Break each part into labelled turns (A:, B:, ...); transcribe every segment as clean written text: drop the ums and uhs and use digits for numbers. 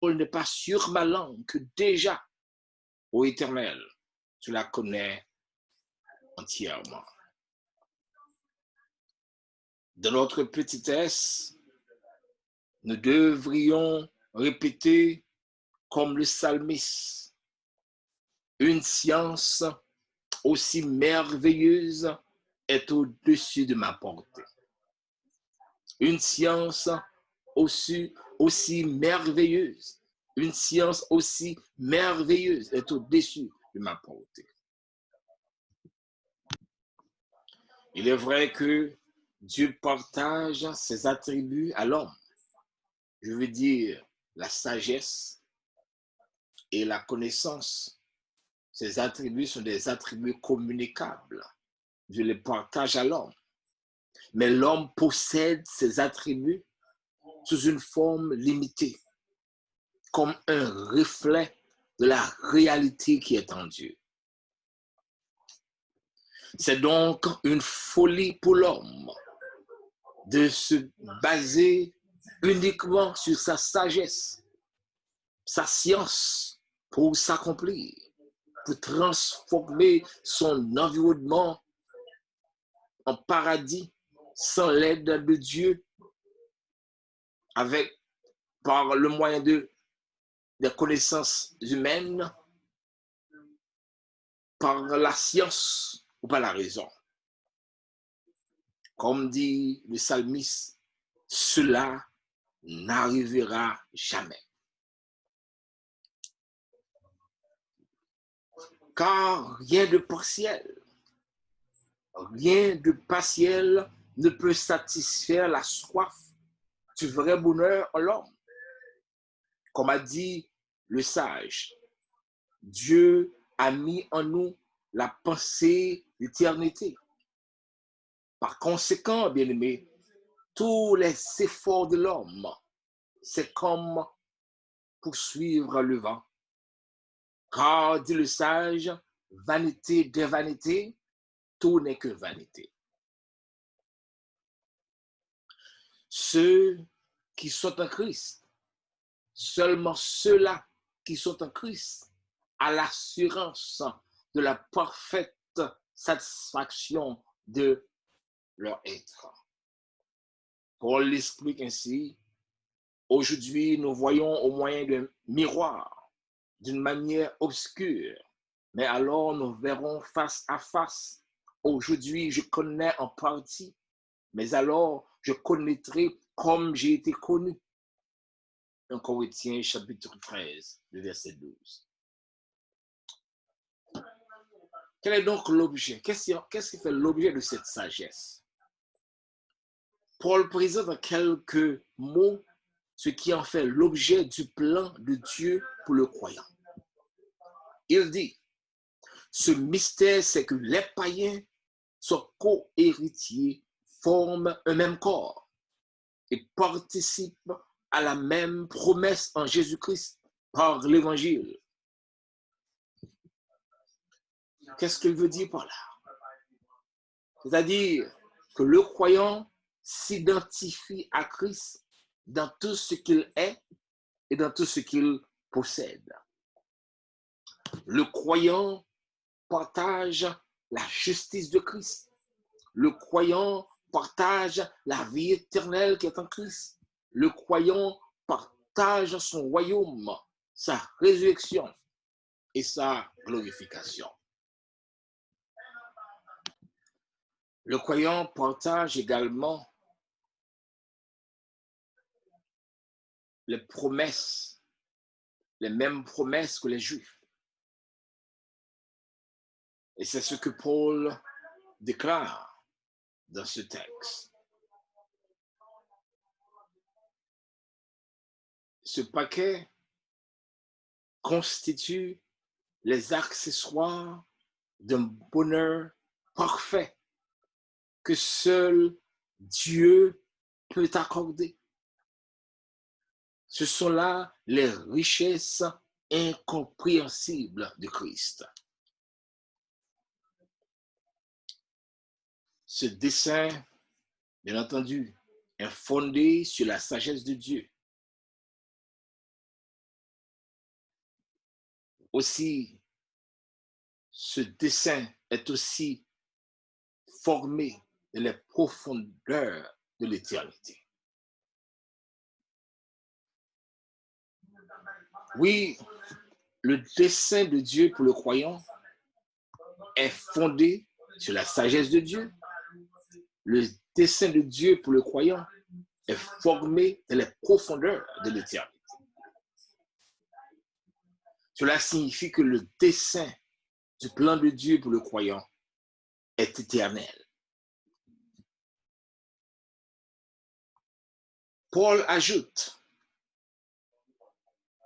A: n'est pas sur ma langue que déjà, ô Éternel, tu la connais entièrement. Dans notre petitesse, nous devrions répéter comme le psalmiste, une science aussi merveilleuse est au-dessus de ma portée. Une science aussi merveilleuse, une science aussi merveilleuse est au-dessus de ma portée. Il est vrai que Dieu partage ses attributs à l'homme. Je veux dire la sagesse et la connaissance. Ces attributs sont des attributs communicables. Dieu les partage à l'homme. Mais l'homme possède ces attributs sous une forme limitée, comme un reflet de la réalité qui est en Dieu. C'est donc une folie pour l'homme de se baser uniquement sur sa sagesse, sa science pour s'accomplir, pour transformer son environnement en paradis sans l'aide de Dieu, par le moyen des connaissances humaines, par la science ou par la raison. Comme dit le psalmiste, cela n'arrivera jamais. Car rien de partiel ne peut satisfaire la soif du vrai bonheur en l'homme. Comme a dit le sage, Dieu a mis en nous la pensée d'éternité. Par conséquent, bien-aimés, tous les efforts de l'homme, c'est comme poursuivre le vent. Car, dit le sage, vanité des vanités, tout n'est que vanité. Ceux qui sont en Christ, seulement ceux-là qui sont en Christ, à l'assurance de la parfaite satisfaction de leur être. Paul l'explique ainsi, aujourd'hui nous voyons au moyen d'un miroir, d'une manière obscure, mais alors nous verrons face à face. Aujourd'hui je connais en partie, mais alors je connaîtrai comme j'ai été connu. 1 Corinthiens chapitre 13, le verset 12. Quel est donc l'objet? Qu'est-ce qui fait l'objet de cette sagesse? Paul présente en quelques mots ce qui en fait l'objet du plan de Dieu pour le croyant. Il dit, ce mystère, c'est que les païens sont co-héritiers, forment un même corps et participent à la même promesse en Jésus-Christ par l'évangile. Qu'est-ce qu'il veut dire par là? C'est-à-dire que le croyant s'identifie à Christ dans tout ce qu'il est et dans tout ce qu'il possède. Le croyant partage la justice de Christ. Le croyant partage la vie éternelle qui est en Christ. Le croyant partage son royaume, sa résurrection et sa glorification. Le croyant partage également les promesses, les mêmes promesses que les Juifs. Et c'est ce que Paul déclare dans ce texte. Ce paquet constitue les accessoires d'un bonheur parfait que seul Dieu peut accorder. Ce sont là les richesses incompréhensibles de Christ. Ce dessein, bien entendu, est fondé sur la sagesse de Dieu. aussi, ce dessein est aussi formé dans les profondeurs de l'éternité. Oui, le dessein de Dieu pour le croyant est fondé sur la sagesse de Dieu. Le dessein de Dieu pour le croyant est formé dans les profondeurs de l'éternité. Cela signifie que le dessein du plan de Dieu pour le croyant est éternel. Paul ajoute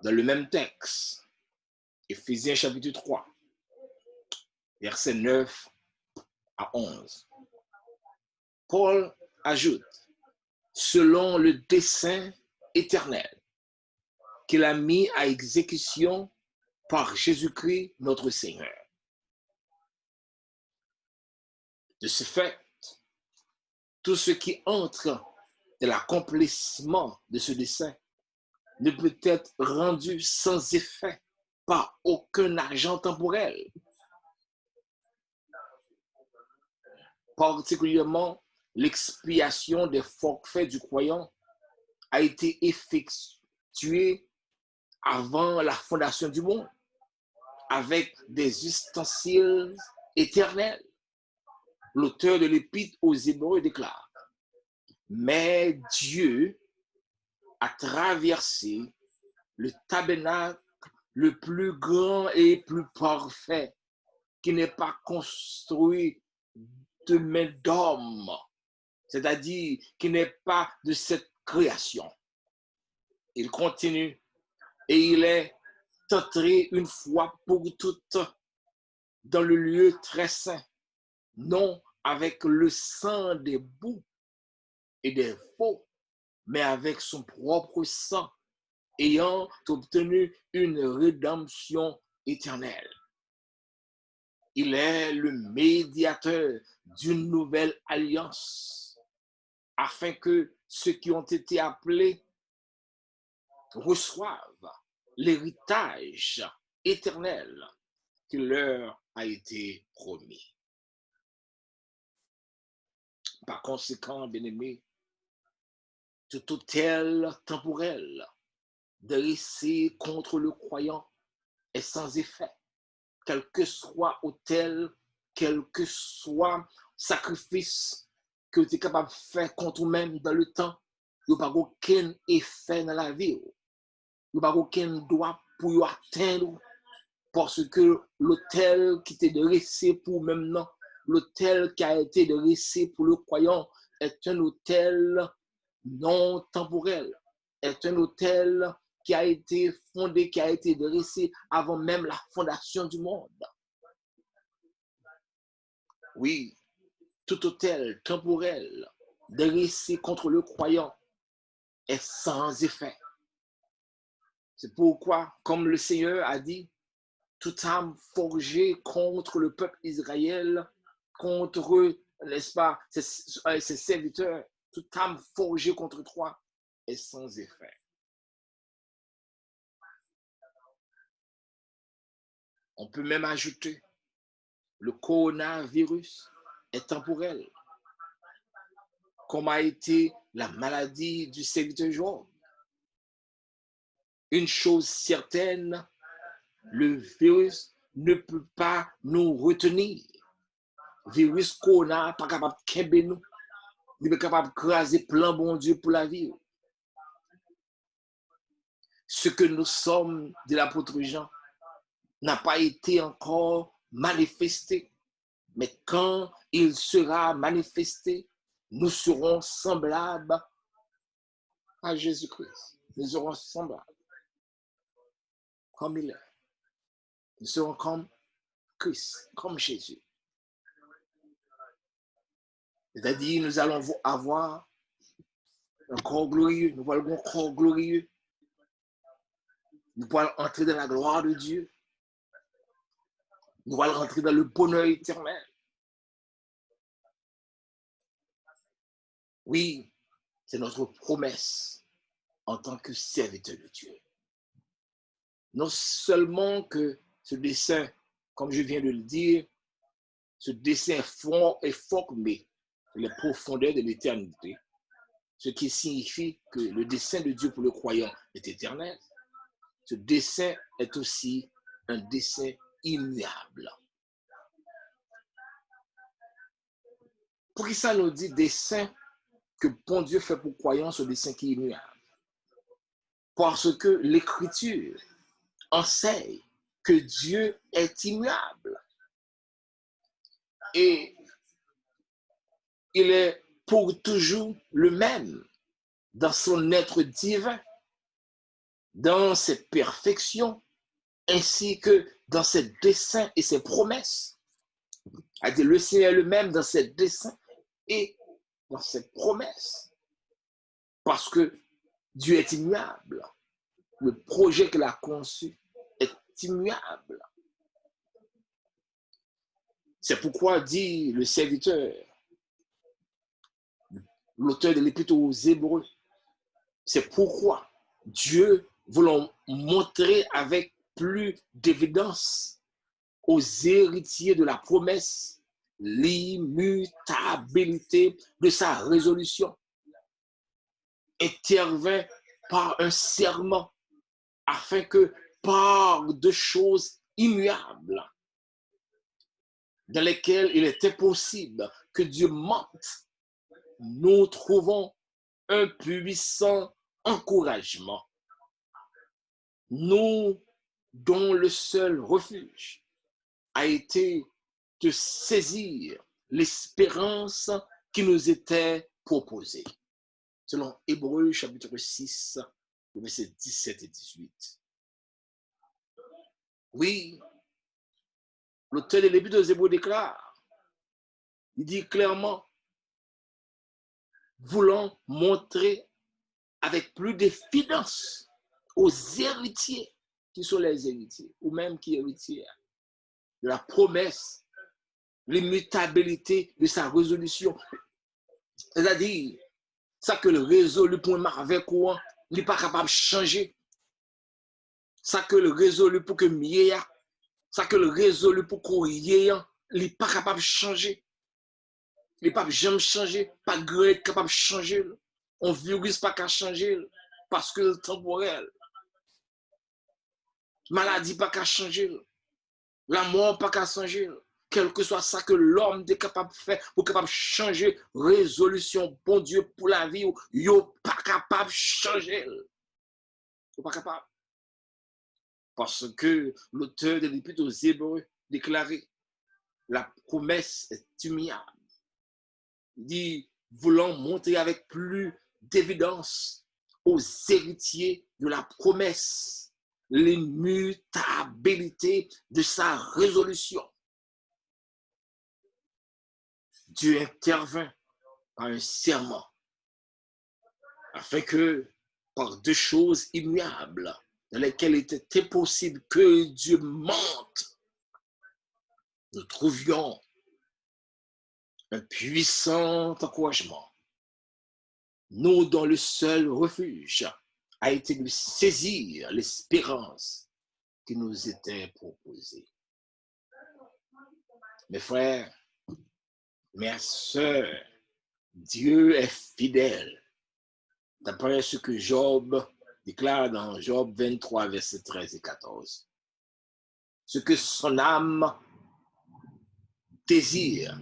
A: dans le même texte, Éphésiens chapitre 3, versets 9 à 11. Paul ajoute, selon le dessein éternel qu'il a mis à exécution par Jésus-Christ notre Seigneur. De ce fait, tout ce qui entre dans l'accomplissement de ce dessein ne peut être rendu sans effet par aucun agent temporel. Particulièrement, l'expiation des forfaits du croyant a été effectuée avant la fondation du monde, avec des ustensiles éternels. L'auteur de l'Épître aux Hébreux déclare, mais Dieu a traversé le tabernacle le plus grand et plus parfait, qui n'est pas construit de main d'homme, c'est-à-dire qui n'est pas de cette création. Il continue, et il est entré une fois pour toutes dans le lieu très saint, non avec le sang des boucs et des veaux, mais avec son propre sang, ayant obtenu une rédemption éternelle. Il est le médiateur d'une nouvelle alliance, afin que ceux qui ont été appelés reçoivent l'héritage éternel qui leur a été promis. Par conséquent, bien-aimés, tout autel temporel dressé contre le croyant est sans effet, quel que soit autel, quel que soit sacrifice que tu es capable de faire contre vous-même dans le temps, il n'y a pas aucun effet dans la vie. Il n'y a pas aucun droit pour atteindre, parce que l'autel qui était dressé pour maintenant, l'autel qui a été dressé pour le croyant est un autel non temporel, est un autel qui a été fondé, qui a été dressé avant même la fondation du monde. Oui, tout autel temporel dressé contre le croyant est sans effet. C'est pourquoi, comme le Seigneur a dit, toute âme forgée contre le peuple Israël, contre, n'est-ce pas, ses serviteurs, toute âme forgée contre toi est sans effet. On peut même ajouter, le coronavirus est temporel, comme a été la maladie du serviteur Job. Une chose certaine, le virus ne peut pas nous retenir. Le virus corona pas capable de kembe nous. Il est capable de craser plan bon Dieu pour la vie. Ce que nous sommes de l'apôtre Jean n'a pas été encore manifesté. Mais quand il sera manifesté, nous serons semblables à Jésus-Christ. Nous serons semblables comme il est. Nous serons comme Christ, comme Jésus. C'est-à-dire, nous allons avoir un corps glorieux, nous allons avoir un corps glorieux. Nous allons entrer dans la gloire de Dieu. Nous allons rentrer dans le bonheur éternel. Oui, c'est notre promesse en tant que serviteur de Dieu. Non seulement que ce dessin, comme je viens de le dire, ce dessin est formé dans les profondeurs de l'éternité, ce qui signifie que le dessein de Dieu pour le croyant est éternel. Ce dessein est aussi un dessein immuable. Pour qui ça nous dit dessein que bon Dieu fait pour croyants, ce dessein qui est immuable? Parce que l'Écriture enseigne que Dieu est immuable. Et il est pour toujours le même dans son être divin, dans ses perfections, ainsi que dans ses desseins et ses promesses. C'est-à-dire le Seigneur est le même dans ses desseins et dans ses promesses. Parce que Dieu est immuable. Le projet qu'il a conçu est immuable. C'est pourquoi dit le serviteur, l'auteur de l'Épître aux Hébreux, c'est pourquoi Dieu voulant montrer avec plus d'évidence aux héritiers de la promesse l'immutabilité de sa résolution, intervint par un serment afin que par de choses immuables dans lesquelles il est impossible que Dieu mente, nous trouvons un puissant encouragement. Nous, dont le seul refuge a été de saisir l'espérance qui nous était proposée. Selon Hébreux chapitre 6, versets 17 et 18. Oui, l'auteur de l'Épître aux Hébreux déclare, il dit clairement, voulant montrer avec plus d'évidence aux héritiers, qui sont les héritiers, ou même qui héritiers, de la promesse, l'immutabilité de sa résolution. C'est-à-dire, ça que le résolu pour un marvel courant, il n'est pas capable de changer. Ça que le résolu pour que mieux, ça que le résolu pour qu'on y ait, il n'est pas capable de changer. Il n'est pas jamais changer, pas gré capable de changer. On virus pas qu'à changer parce que c'est temporel. Maladie pas qu'à changer. La mort pas qu'à changer. Quel que soit ça que l'homme est capable de faire, ou capable de changer résolution, bon Dieu, pour la vie, il n'est pas capable de changer. Il n'est pas capable. Parce que l'auteur de l'Épître aux Hébreux déclarait, la promesse est immuable. Il dit, voulant montrer avec plus d'évidence aux héritiers de la promesse l'immutabilité de sa résolution. Dieu intervint par un serment afin que, par deux choses immuables dans lesquelles il était impossible que Dieu mente, nous trouvions un puissant encouragement. Nous, dont le seul refuge a été de saisir l'espérance qui nous était proposée. Mes frères, mes sœurs, Dieu est fidèle. D'après ce que Job déclare dans Job 23, versets 13 et 14. Ce que son âme désire,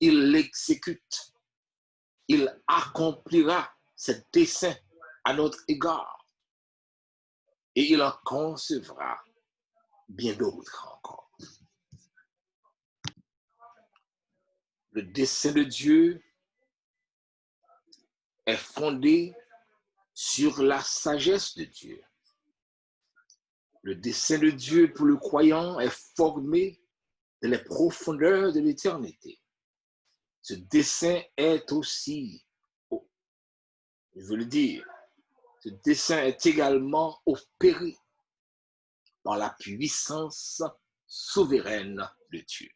A: il l'exécute. Il accomplira ses desseins à notre égard. Et il en concevra bien d'autres encore. Le dessein de Dieu est fondé sur la sagesse de Dieu. Le dessein de Dieu pour le croyant est formé dans les profondeurs de l'éternité. Ce dessein est aussi, je veux le dire, ce dessein est également opéré par la puissance souveraine de Dieu.